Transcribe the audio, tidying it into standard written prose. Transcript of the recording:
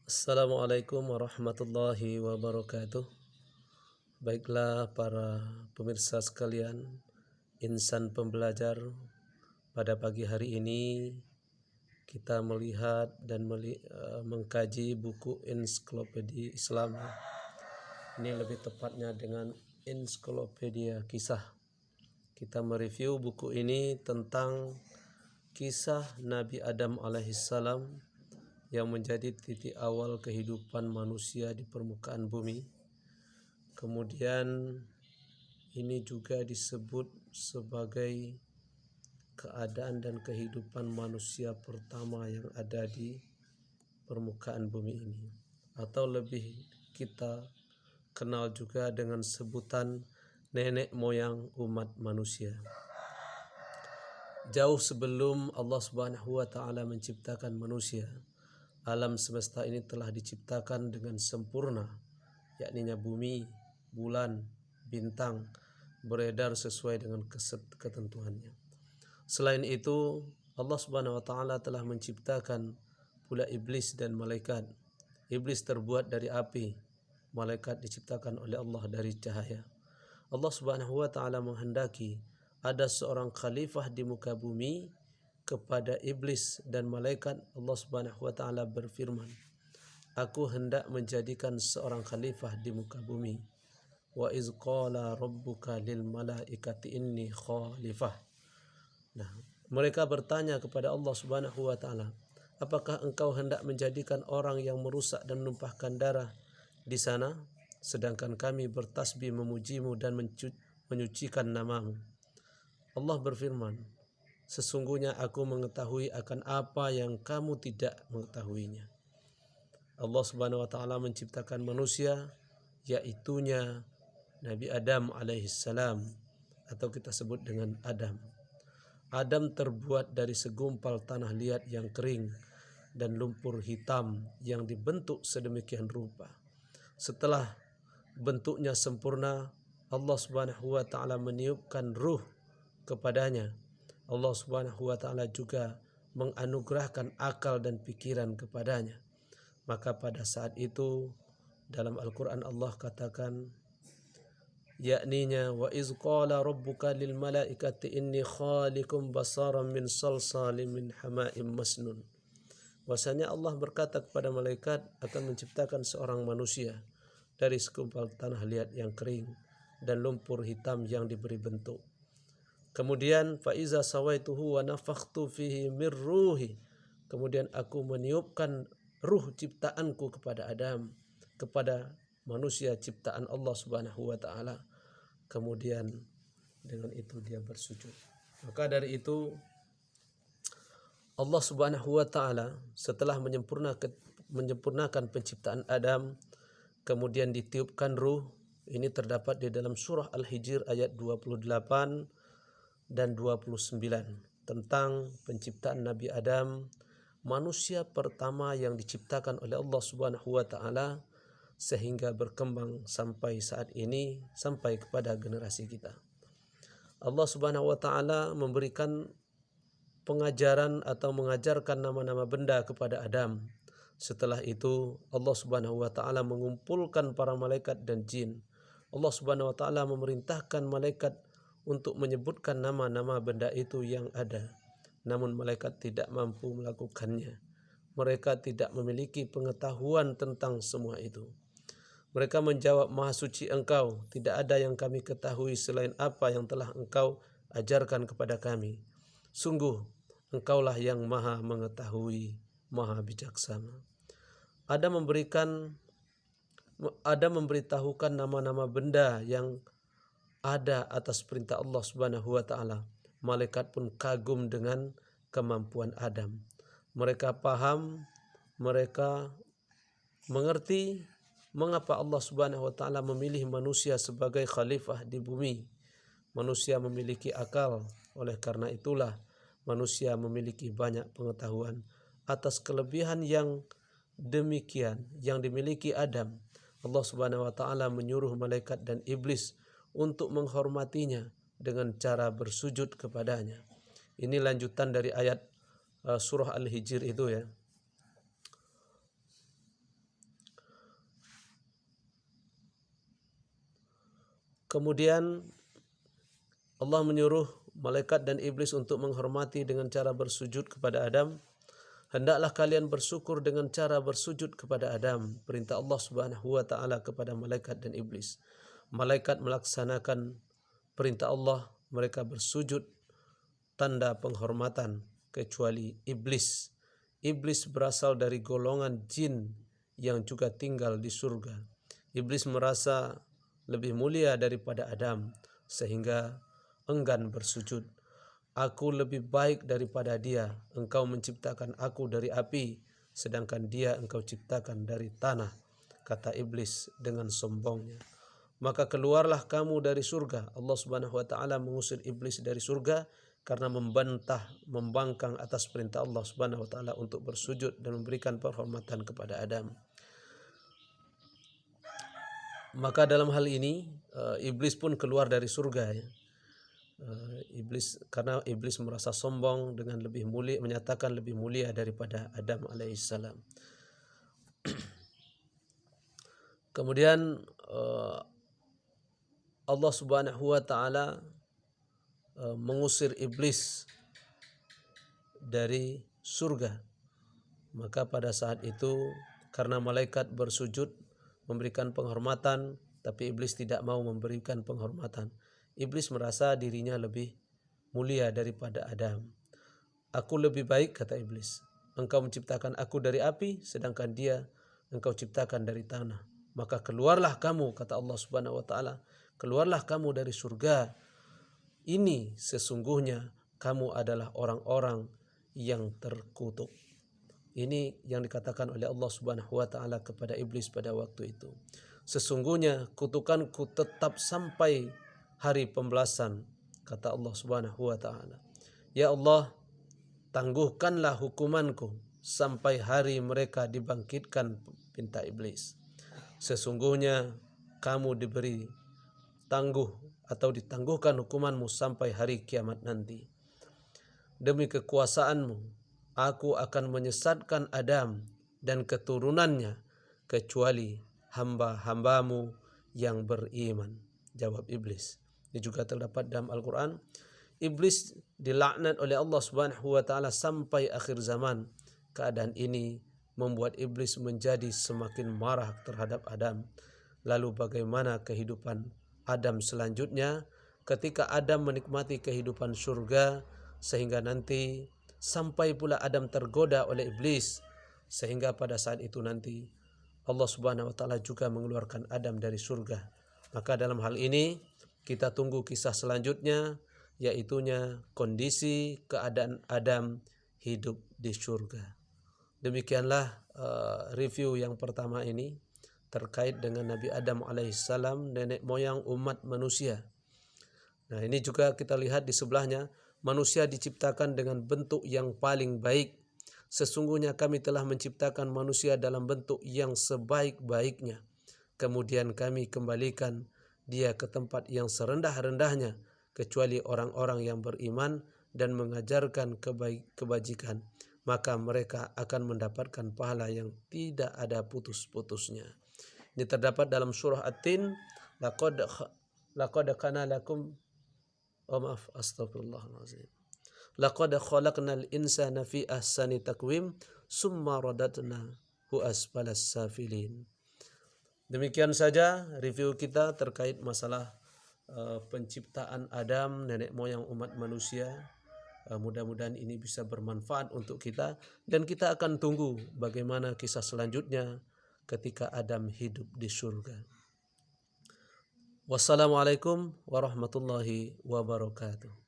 Assalamualaikum warahmatullahi wabarakatuh. Baiklah para pemirsa sekalian, insan pembelajar, pada pagi hari ini kita melihat dan mengkaji buku Ensiklopedia Islam. Ini lebih tepatnya dengan Ensiklopedia Kisah. Kita mereview buku ini tentang kisah Nabi Adam alaihissalam yang menjadi titik awal kehidupan manusia di permukaan bumi. Kemudian ini juga disebut sebagai keadaan dan kehidupan manusia pertama yang ada di permukaan bumi ini, atau lebih kita kenal juga dengan sebutan nenek moyang umat manusia. Jauh sebelum Allah Subhanahu wa taala menciptakan manusia, alam semesta ini telah diciptakan dengan sempurna, yakni bumi, bulan, bintang beredar sesuai dengan ketentuannya. Selain itu, Allah Subhanahu wa taala telah menciptakan pula iblis dan malaikat. Iblis terbuat dari api, malaikat diciptakan oleh Allah dari cahaya. Allah Subhanahu wa taala menghendaki ada seorang khalifah di muka bumi. Kepada iblis dan malaikat, Allah Subhanahu wa taala berfirman, "Aku hendak menjadikan seorang khalifah di muka bumi. Wa iz qala rabbuka lil malaikati inni khalifah." Nah, mereka bertanya kepada Allah Subhanahu wa taala, "Apakah engkau hendak menjadikan orang yang merusak dan menumpahkan darah di sana, sedangkan kami bertasbih memujimu dan menyucikan namamu?" Allah berfirman, "Sesungguhnya aku mengetahui akan apa yang kamu tidak mengetahuinya." Allah Subhanahu wa taala menciptakan manusia, yaitunya Nabi Adam alaihissalam, atau kita sebut dengan Adam. Adam terbuat dari segumpal tanah liat yang kering dan lumpur hitam yang dibentuk sedemikian rupa. Setelah bentuknya sempurna, Allah Subhanahu wa taala meniupkan ruh kepadanya. Allah Subhanahu wa taala juga menganugerahkan akal dan pikiran kepadanya. Maka pada saat itu dalam Al-Qur'an Allah katakan, yakninya wa iz qala rabbuka lil malaikati inni khaliqum basaran min salsalin min hama'im masnun. Bahwasanya Allah berkata kepada malaikat akan menciptakan seorang manusia dari segumpal tanah liat yang kering dan lumpur hitam yang diberi bentuk. Kemudian faiza sawaituhu wa nafakhtu fihi mir ruhi. Kemudian aku meniupkan ruh ciptaanku kepada Adam, kepada manusia ciptaan Allah Subhanahu wa taala. Kemudian dengan itu dia bersujud. Maka dari itu Allah Subhanahu wa taala setelah menyempurnakan penciptaan Adam, kemudian ditiupkan ruh. Ini terdapat di dalam surah Al-Hijr ayat 28 dan 29 tentang penciptaan Nabi Adam, manusia pertama yang diciptakan oleh Allah Subhanahu wa taala sehingga berkembang sampai saat ini, sampai kepada generasi kita. Allah Subhanahu wa taala memberikan pengajaran atau mengajarkan nama-nama benda kepada Adam. Setelah itu Allah Subhanahu wa taala mengumpulkan para malaikat dan jin. Allah Subhanahu wa taala memerintahkan malaikat untuk menyebutkan nama-nama benda itu yang ada. Namun malaikat tidak mampu melakukannya. Mereka tidak memiliki pengetahuan tentang semua itu. Mereka menjawab, "Maha suci Engkau, tidak ada yang kami ketahui selain apa yang telah Engkau ajarkan kepada kami. Sungguh, Engkaulah yang maha mengetahui, maha bijaksana." Ada memberitahukan nama-nama benda yang ada atas perintah Allah Subhanahu wa taala. Malaikat pun kagum dengan kemampuan Adam. Mereka paham, mereka mengerti mengapa Allah Subhanahu wa taala memilih manusia sebagai khalifah di bumi. Manusia memiliki akal, oleh karena itulah manusia memiliki banyak pengetahuan. Atas kelebihan yang demikian yang dimiliki Adam, Allah Subhanahu wa taala menyuruh malaikat dan iblis untuk menghormatinya dengan cara bersujud kepadanya. Ini lanjutan dari ayat surah Al-Hijr itu ya. Kemudian Allah menyuruh malaikat dan iblis untuk menghormati dengan cara bersujud kepada Adam. Hendaklah kalian bersyukur dengan cara bersujud kepada Adam. Perintah Allah Subhanahu wa taala kepada malaikat dan iblis. Malaikat melaksanakan perintah Allah, mereka bersujud tanda penghormatan, kecuali iblis. Iblis berasal dari golongan jin yang juga tinggal di surga. Iblis merasa lebih mulia daripada Adam sehingga enggan bersujud. Aku lebih baik daripada dia. Engkau menciptakan aku dari api, sedangkan dia engkau ciptakan dari tanah, kata iblis dengan sombongnya. Maka keluarlah kamu dari surga. Allah Subhanahu wa taala mengusir iblis dari surga karena membangkang atas perintah Allah Subhanahu wa taala untuk bersujud dan memberikan penghormatan kepada Adam. Maka dalam hal ini iblis pun keluar dari surga ya. Karena iblis merasa sombong dengan lebih mulia, menyatakan lebih mulia daripada Adam alaihissalam. Kemudian Allah Subhanahu wa taala mengusir iblis dari surga. Maka pada saat itu karena malaikat bersujud memberikan penghormatan, tapi iblis tidak mau memberikan penghormatan. Iblis merasa dirinya lebih mulia daripada Adam. Aku lebih baik, kata iblis. Engkau menciptakan aku dari api, sedangkan dia engkau ciptakan dari tanah. Maka keluarlah kamu, kata Allah Subhanahu wa taala, keluarlah kamu dari surga. Ini sesungguhnya kamu adalah orang-orang yang terkutuk. Ini yang dikatakan oleh Allah Subhanahu wa taala kepada iblis pada waktu itu. Sesungguhnya kutukanku tetap sampai hari pembalasan, kata Allah Subhanahu wa taala. Ya Allah, tangguhkanlah hukumanku sampai hari mereka dibangkitkan, pinta iblis. Sesungguhnya kamu diberi tangguh atau ditangguhkan hukumanmu sampai hari kiamat nanti. Demi kekuasaanmu, aku akan menyesatkan Adam dan keturunannya kecuali hamba-hambamu yang beriman, jawab iblis. Ini juga terdapat dalam Al-Quran. Iblis dilaknat oleh Allah Subhanahu wa taala sampai akhir zaman. Keadaan ini membuat iblis menjadi semakin marah terhadap Adam. Lalu bagaimana kehidupan Adam selanjutnya ketika Adam menikmati kehidupan surga, sehingga nanti sampai pula Adam tergoda oleh iblis, sehingga pada saat itu nanti Allah Subhanahu wa taala juga mengeluarkan Adam dari surga. Maka dalam hal ini kita tunggu kisah selanjutnya, yaitunya kondisi keadaan Adam hidup di surga. Demikianlah review yang pertama ini terkait dengan Nabi Adam alaihissalam, nenek moyang umat manusia. Nah, ini juga kita lihat di sebelahnya, manusia diciptakan dengan bentuk yang paling baik. Sesungguhnya kami telah menciptakan manusia dalam bentuk yang sebaik-baiknya. Kemudian kami kembalikan dia ke tempat yang serendah-rendahnya, kecuali orang-orang yang beriman dan mengajarkan kebajikan. Maka mereka akan mendapatkan pahala yang tidak ada putus-putusnya. Ini terdapat dalam surah At-Tin. Laqad kana lakum astagfirullahaladzim. Laqad khalaqnal insana fi ahsani taqwim summa radatnahu asfalas safilin. Demikian saja review kita terkait masalah penciptaan Adam, nenek moyang umat manusia. Mudah-mudahan ini bisa bermanfaat untuk kita, dan kita akan tunggu bagaimana kisah selanjutnya ketika Adam hidup di surga. Wassalamualaikum warahmatullahi wabarakatuh.